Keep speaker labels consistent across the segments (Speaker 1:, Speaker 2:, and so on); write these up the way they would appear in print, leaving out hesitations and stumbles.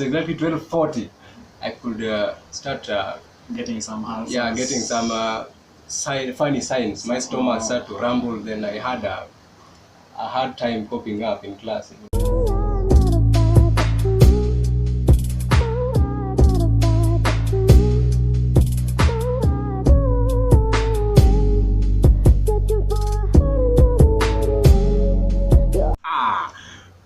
Speaker 1: exactly 12:40, I could start
Speaker 2: getting some answers.
Speaker 1: Yeah, getting some funny signs. My stomach started to rumble. Then I had a hard time coping up in class.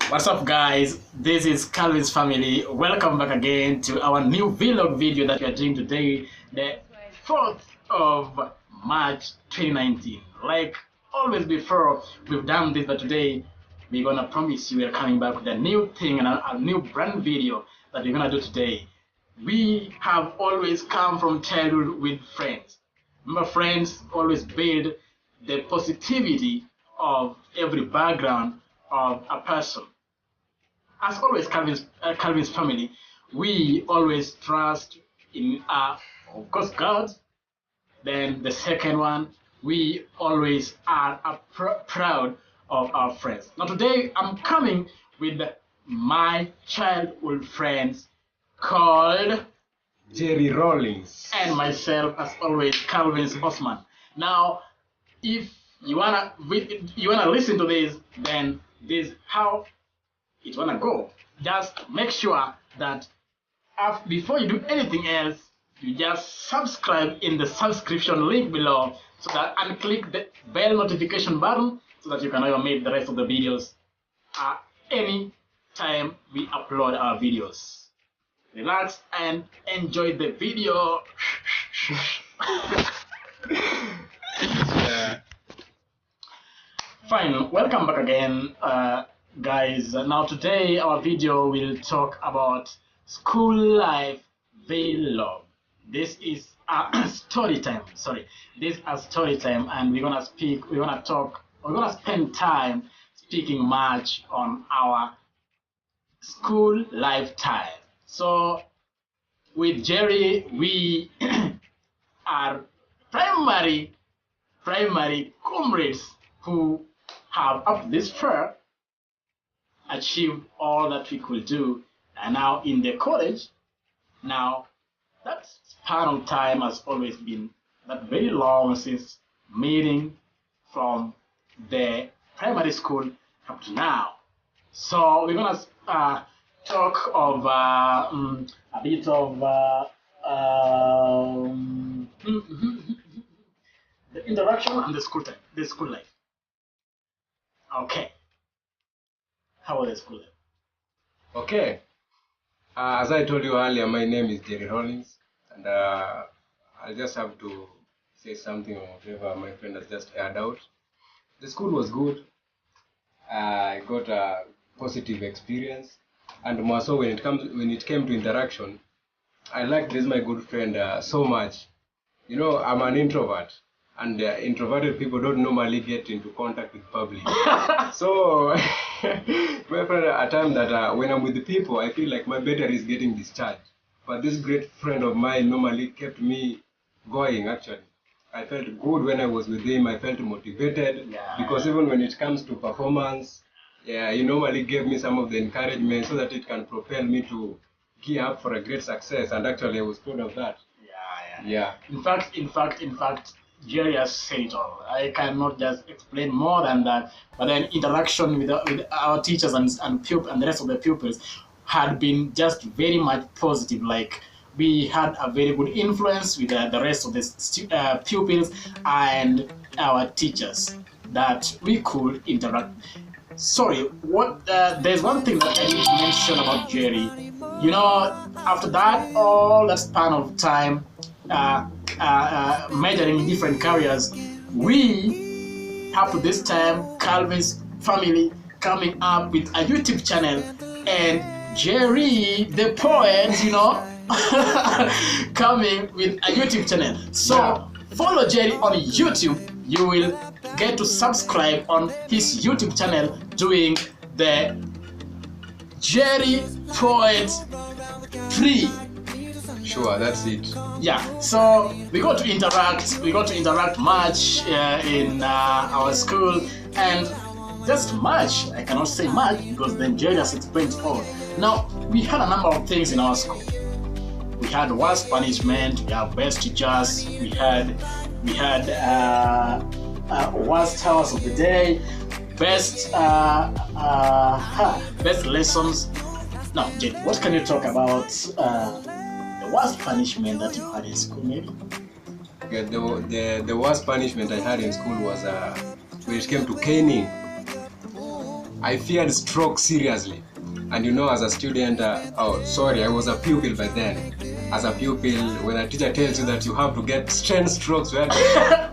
Speaker 2: What's up, guys? This is Calvince family. Welcome back again to our new vlog video that we are doing today, the 4th of March 2019. Like always before, we've done this, but today we're gonna promise you we're coming back with a new thing and a new brand video that we're gonna do today. We have always come from childhood with friends. Remember, friends always build the positivity of every background of a person. As always, Calvin's family, we always trust in, of course, God. Then the second one, we always are proud of our friends. Now today, I'm coming with my childhood friends called
Speaker 1: Jerry Rawlings
Speaker 2: and myself, as always, Calvince Osman. Now, if you wanna listen to this, then this is how it's gonna go. Just make sure that before you do anything else, you just subscribe in the subscription link below, so that, and click the bell notification button so that you can ever make the rest of the videos any time we upload our videos. Relax and enjoy the video.
Speaker 1: Yeah.
Speaker 2: Fine, welcome back again, guys. Now today our video will talk about school life vlog. This is a story time. This is a story time, and we're gonna spend time speaking much on our school lifetime. So with Jerry, we are primary comrades who have up to this far achieved all that we could do, and now in the college. Now that span of time has always been that very long since meeting from the primary school up to now. So we're gonna talk of a bit of the interaction and the school life. Okay. How was the school life?
Speaker 1: Okay. As I told you earlier, my name is Jerry Rawlings, and I just have to say something on whatever my friend has just aired out. The school was good. I got a positive experience, and more so when it came to interaction, I liked this my good friend so much. You know, I'm an introvert, and introverted people don't normally get into contact with public. So my friend, at time that when I'm with the people, I feel like my battery is getting discharged. But this great friend of mine normally kept me going. Actually, I felt good when I was with him. I felt motivated, because even when it comes to performance, he normally gave me some of the encouragement so that it can propel me to gear up for a great success. And actually, I was proud of that. Yeah.
Speaker 2: In fact, Jerry has said it all. I cannot just explain more than that. But then interaction with our teachers and the rest of the pupils had been just very much positive. Like, we had a very good influence with the rest of the pupils and our teachers that we could interact. Sorry, there's one thing that I need to mention about Jerry. You know, after that, all that span of time, majoring in different careers, we up to this time, Calvin's family coming up with a YouTube channel, and Jerry the poet, you know, coming with a YouTube channel. So follow Jerry on YouTube. You will get to subscribe on his YouTube channel doing the Jerry Poet 3.
Speaker 1: Sure, that's it.
Speaker 2: Yeah, so we got to interact much in our school, and just much. I cannot say much because then Jerry has explained all. Now, we had a number of things in our school. We had worst punishment, we had best teachers, we had worst hours of the day, best best lessons. Now, Jay, what can you talk about the worst punishment that you had in school, maybe?
Speaker 1: Okay, the worst punishment I had in school was when it came to caning. I feared stroke seriously. And you know, as a student, I was a pupil by then. As a pupil, when a teacher tells you that you have to get 10 strokes,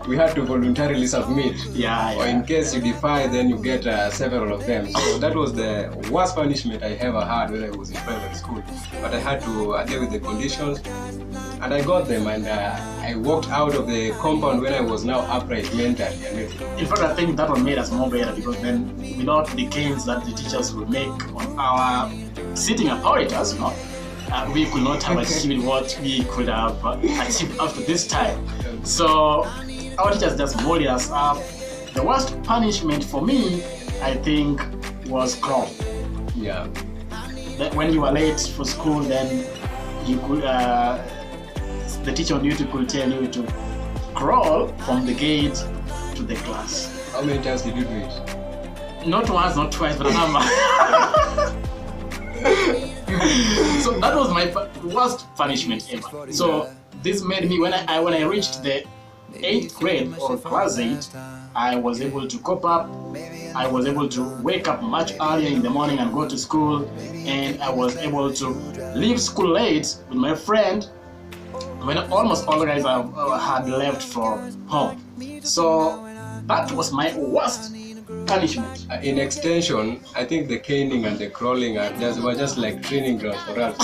Speaker 1: we had to voluntarily submit.
Speaker 2: Yeah.
Speaker 1: Or in case you defy, then you get several of them. So that was the worst punishment I ever had when I was in primary school. But I had to deal with the conditions, and I got them, and I walked out of the compound when I was now upright mentally.
Speaker 2: In fact, I think that one made us more better, because then without the canes that the teachers would make on our sitting apparatus, we could not have achieved what we could have achieved after this time. So our teachers just molded us up. The worst punishment for me, I think, was crawl.
Speaker 1: Yeah.
Speaker 2: That when you were late for school, then you could the teacher on duty could tell you to crawl from the gate to the class.
Speaker 1: How many times did you do it?
Speaker 2: Not once, not twice, but a number. So that was my worst punishment ever. So this made me, when I reached the 8th grade or class 8, I was able to cope up. I was able to wake up much earlier in the morning and go to school, and I was able to leave school late with my friend when almost all the guys had left for home. So that was my worst punishment.
Speaker 1: In extension, I think the caning and the crawling were just like training grounds for us.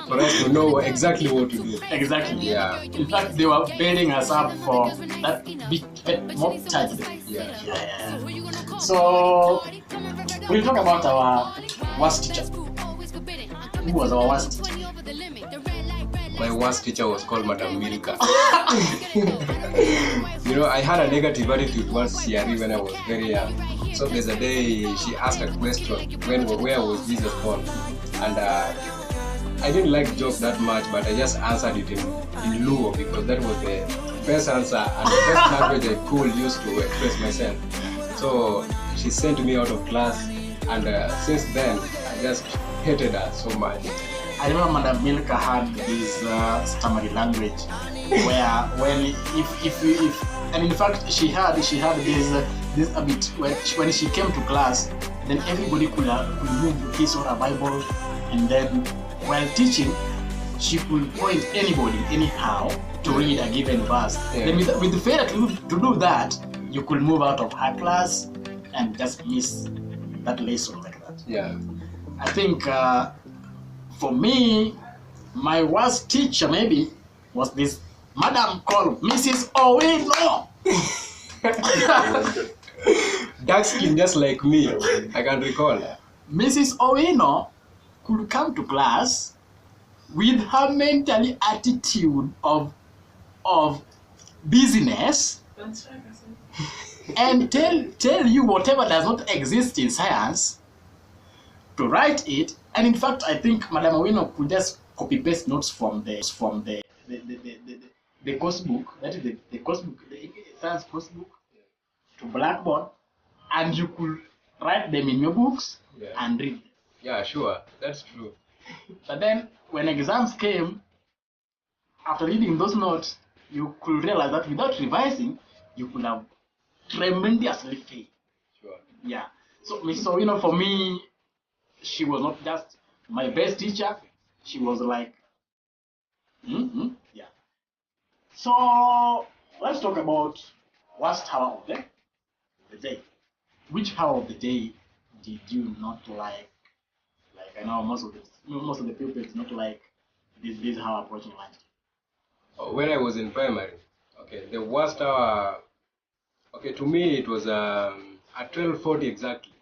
Speaker 1: For us to know exactly what to do.
Speaker 2: Exactly.
Speaker 1: Yeah.
Speaker 2: In fact, they were building us up for that big mob type.
Speaker 1: Yeah.
Speaker 2: So we'll talk about our worst teacher. Who was our worst teacher?
Speaker 1: My worst teacher was called Madam Milka. You know, I had a negative attitude towards CRE when I was very young. So there's a day she asked a question, where was Jesus born? And I didn't like joke that much, but I just answered it in Luo, because that was the best answer and the best language I could use to express myself. So she sent me out of class, and since then I just hated her so much.
Speaker 2: I remember Madam Milka had this stammering language, where and in fact she had this habit when she came to class, then everybody could move his or her Bible, and then while teaching, she could point anybody anyhow to read a given verse.
Speaker 1: Yeah.
Speaker 2: Then with the failure to do that, you could move out of her class and just miss that lesson like that.
Speaker 1: Yeah.
Speaker 2: I think for me, my worst teacher maybe was this madam called Mrs. Owino.
Speaker 1: Dark skin just like me, I can recall.
Speaker 2: Mrs. Owino could come to class with her mental attitude of business and tell you whatever does not exist in science, to write it. And in fact, I think Madam Owino could just copy paste notes from the course book, that is the course book, the science course book, to blackboard, and you could write them in your books and read them.
Speaker 1: Yeah, sure, that's true.
Speaker 2: But then when exams came, after reading those notes, you could realize that without revising, you could have tremendously failed.
Speaker 1: Sure.
Speaker 2: Yeah. So Mrs. Owino, for me, she was not just my best teacher, she was like, yeah. So let's talk about worst hour of the day. Which hour of the day did you not like? Like, I know most of the people did not like this hour approaching lunch.
Speaker 1: When I was in primary, okay, the worst hour, okay, to me it was at 12:40 exactly.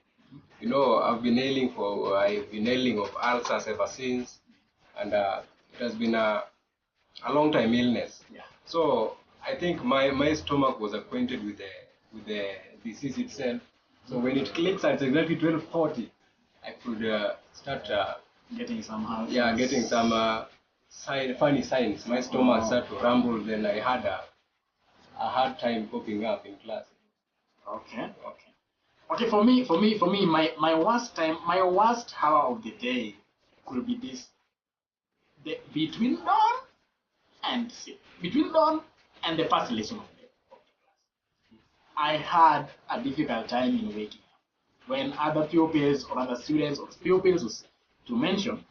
Speaker 1: You know, I've been ailing of ulcers ever since, and it has been a long time illness.
Speaker 2: Yeah.
Speaker 1: So I think my stomach was acquainted with the disease itself. So when it clicks at exactly 12:40, I could start
Speaker 2: getting some
Speaker 1: getting some funny signs. My stomach started to rumble. Then I had a hard time coping up in class.
Speaker 2: Okay. For me, my worst hour of the day could be this: between dawn and the first lesson of the class. I had a difficult time in waking up. When other pupils or other students or pupils, to mention,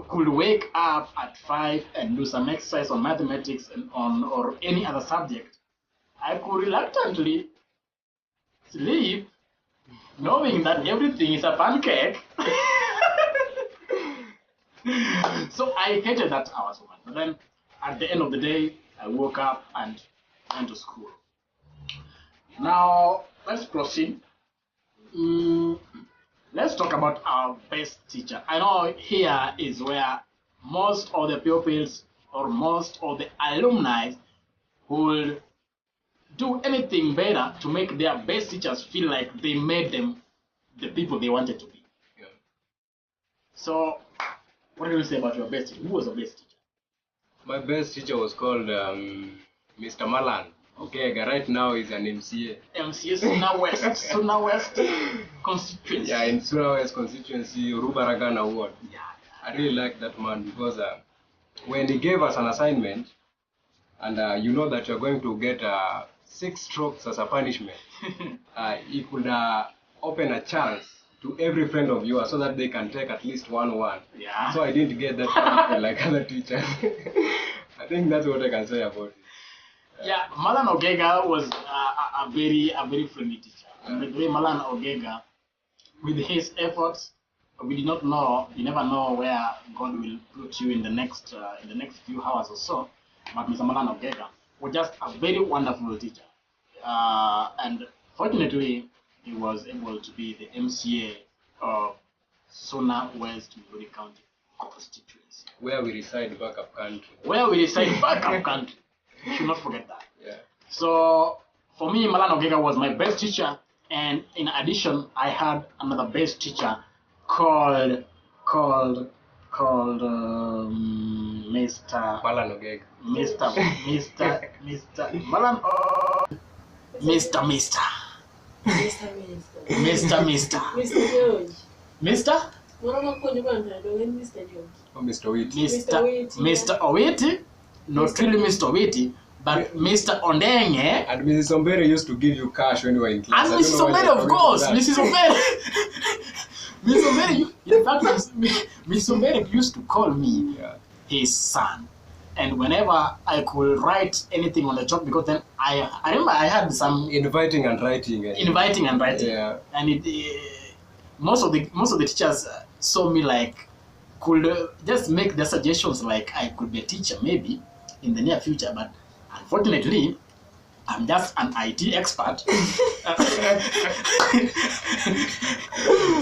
Speaker 2: could wake up at 5 and do some exercise on mathematics and or any other subject, I could reluctantly sleep, knowing that everything is a pancake. So I hated that hour so much. But then, at the end of the day, I woke up and went to school. Now, let's proceed. Let's talk about our best teacher. I know here is where most of the pupils or most of the alumni will do anything better to make their best teachers feel like they made them the people they wanted to be.
Speaker 1: Yeah.
Speaker 2: So, what do you say about your best teacher? Who was your best teacher?
Speaker 1: My best teacher was called Mr. Mollyne. Okay, right now he's an MCA.
Speaker 2: MCA Suna West constituency.
Speaker 1: Yeah, in Suna West constituency, Rubaragana ward.
Speaker 2: Yeah.
Speaker 1: I really like that man because when he gave us an assignment, and you know that you're going to get 6 strokes as a punishment, he could open a chance to every friend of yours so that they can take at least 1-1.
Speaker 2: Yeah.
Speaker 1: So I didn't get that punishment like other teachers. I think that's what I can say about it.
Speaker 2: Yeah, Malan Ogega was a very friendly teacher. And the way Malan Ogega, with his efforts, we never know where God will put you in the next few hours or so. But Mr. Malan Ogega was just a very wonderful teacher. And fortunately, he was able to be the MCA of Suna West Migori County constituency.
Speaker 1: Where we reside back up country.
Speaker 2: You should not forget that.
Speaker 1: Yeah.
Speaker 2: So for me, Malan Ogega was my best teacher, and in addition, I had another best teacher called Mr.
Speaker 1: Malan Ogega.
Speaker 2: Mr. Malan. Mr.
Speaker 3: George.
Speaker 2: Mr.
Speaker 1: Oh, Mr. Wheat.
Speaker 2: Mr. Owiti, not really Mr. Owiti, but Mr. Ondenge.
Speaker 1: And Mrs. Ombere used to give you cash when you were in class.
Speaker 2: And Mrs. Ombere, of course, Mrs. Ombere. Mrs. Ombere, in fact, Mrs. Ombere used to call me his son. And whenever I could write anything on the chalk, because then I remember I had some
Speaker 1: inviting and writing.
Speaker 2: Yeah. And most of the teachers saw me like could just make the suggestions like I could be a teacher maybe in the near future, but unfortunately I'm just an IT expert.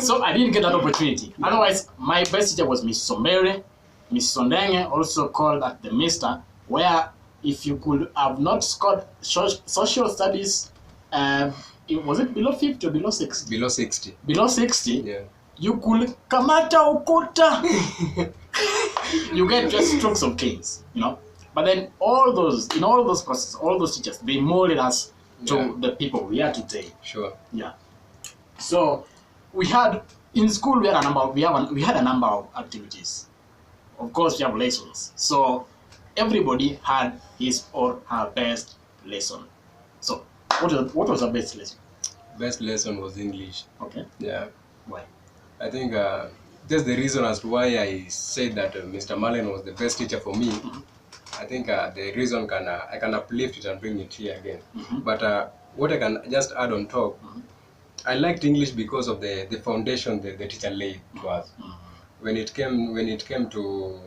Speaker 2: So I didn't get that opportunity. Otherwise, my best teacher was Miss Sombere, Miss Sondenge, also called at the Mister, where if you could have not scored social studies, was it below 50 or below 60?
Speaker 1: Below 60.
Speaker 2: Below 60,
Speaker 1: yeah.
Speaker 2: You could kamata ukuta. You get just strokes of canes, you know. But then in all those processes, all those teachers, they molded us to the people we are today.
Speaker 1: Sure.
Speaker 2: Yeah. So we had in school we had a number of activities. Of course, we have lessons. So everybody had his or her best lesson. So what was the best lesson?
Speaker 1: Best lesson was English.
Speaker 2: Okay.
Speaker 1: Yeah.
Speaker 2: Why?
Speaker 1: I think just the reason as to why I said that Mr. Mollyne was the best teacher for me. Mm-hmm. I think the reason I can uplift it and bring it here again. Mm-hmm. But what I can just add on top, mm-hmm. I liked English because of the foundation the teacher laid to us. Mm-hmm. When it came to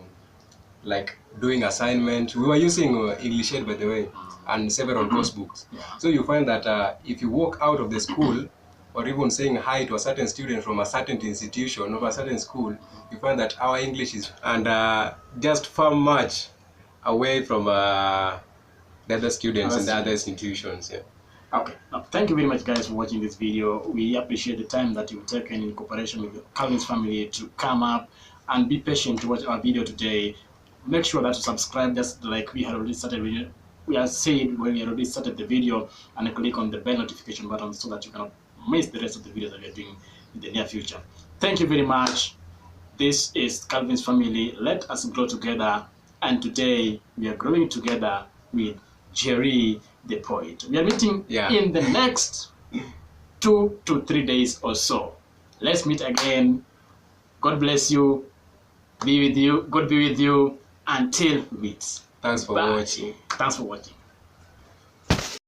Speaker 1: like doing assignment, we were using English Aid, by the way, and several course books. Yeah. So you find that if you walk out of the school, or even saying hi to a certain student from a certain institution or a certain school, you find that our English is just far much away from the other students in the other institutions. Yeah.
Speaker 2: Okay. Now, thank you very much, guys, for watching this video. We appreciate the time that you've taken in cooperation with the Calvince family to come up and be patient to watch our video today. Make sure that you subscribe, just like we had already started. We are saying when we already started the video, and click on the bell notification button so that you cannot miss the rest of the videos that we are doing in the near future. Thank you very much. This is Calvince family. Let us grow together. And today we are growing together with Jerry the poet. We are meeting in the next 2 to 3 days or so. Let's meet again. God bless you. Be with you. God be with you until we meet.
Speaker 1: Thanks for watching.
Speaker 2: Thanks for watching.